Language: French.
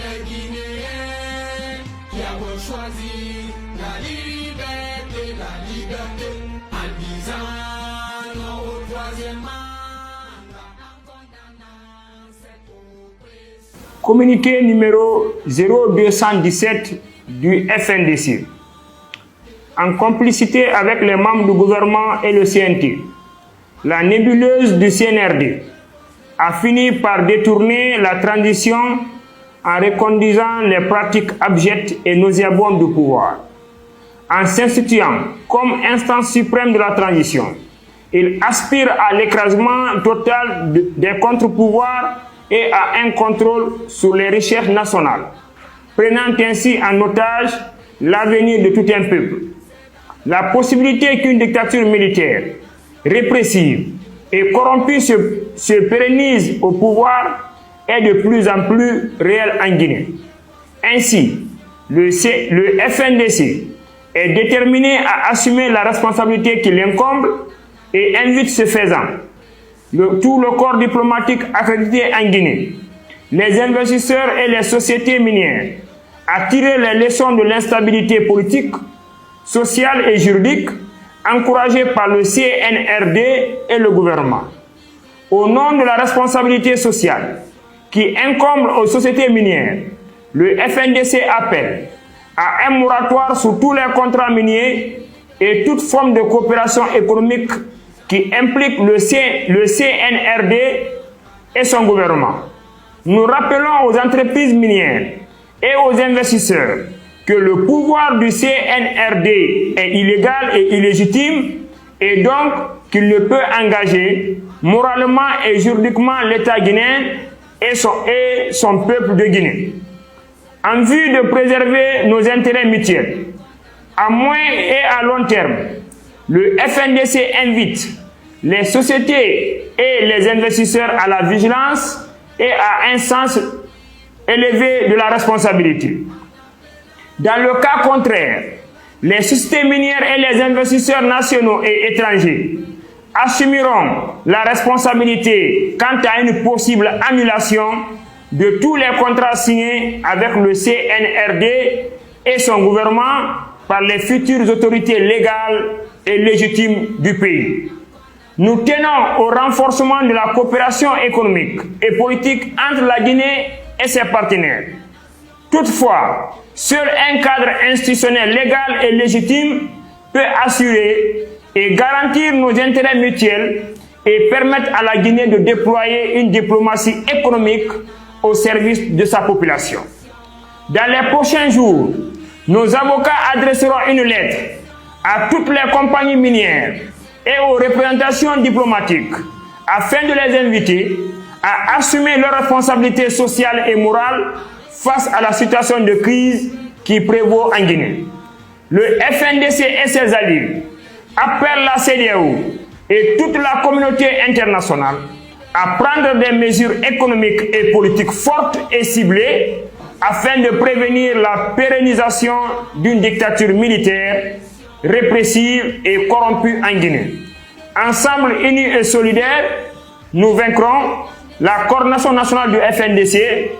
les Guinéens qui avons choisi la liberté, en disant non au troisième mandat, en condamnant cette oppression. Communiqué numéro 0217 du FNDC. En complicité avec les membres du gouvernement et le CNT, la nébuleuse du CNRD a fini par détourner la transition en reconduisant les pratiques abjectes et nauséabondes du pouvoir. En s'instituant comme instance suprême de la transition, il aspire à l'écrasement total des contre-pouvoirs et à un contrôle sur les richesses nationales, prenant ainsi en otage l'avenir de tout un peuple. La possibilité qu'une dictature militaire, répressive et corrompue se pérennise au pouvoir est de plus en plus réelle en Guinée. Ainsi, le FNDC est déterminé à assumer la responsabilité qui l'incombe et invite ce faisant tout le corps diplomatique accrédité en Guinée, les investisseurs et les sociétés minières à tirer les leçons de l'instabilité politique, sociale et juridique encouragée par le CNRD et le gouvernement. Au nom de la responsabilité sociale qui incombe aux sociétés minières, le FNDC appelle à un moratoire sur tous les contrats miniers et toute forme de coopération économique qui implique le CNRD et son gouvernement. Nous rappelons aux entreprises minières et aux investisseurs que le pouvoir du CNRD est illégal et illégitime et donc qu'il ne peut engager moralement et juridiquement l'État guinéen et son peuple de Guinée. En vue de préserver nos intérêts mutuels, à moyen et à long terme, le FNDC invite les sociétés et les investisseurs à la vigilance et à un sens élevé de la responsabilité. Dans le cas contraire, les sociétés minières et les investisseurs nationaux et étrangers assumeront la responsabilité quant à une possible annulation de tous les contrats signés avec le CNRD et son gouvernement par les futures autorités légales et légitimes du pays. Nous tenons au renforcement de la coopération économique et politique entre la Guinée et ses partenaires. Toutefois, seul un cadre institutionnel légal et légitime peut assurer et garantir nos intérêts mutuels et permettre à la Guinée de déployer une diplomatie économique au service de sa population. Dans les prochains jours, nos avocats adresseront une lettre à toutes les compagnies minières et aux représentations diplomatiques afin de les inviter à assumer leurs responsabilités sociales et morales face à la situation de crise qui prévaut en Guinée. Le FNDC et ses alliés appellent la CEDEAO et toute la communauté internationale à prendre des mesures économiques et politiques fortes et ciblées afin de prévenir la pérennisation d'une dictature militaire répressive et corrompue en Guinée. Ensemble, unis et solidaires, nous vaincrons. La coordination nationale du FNDC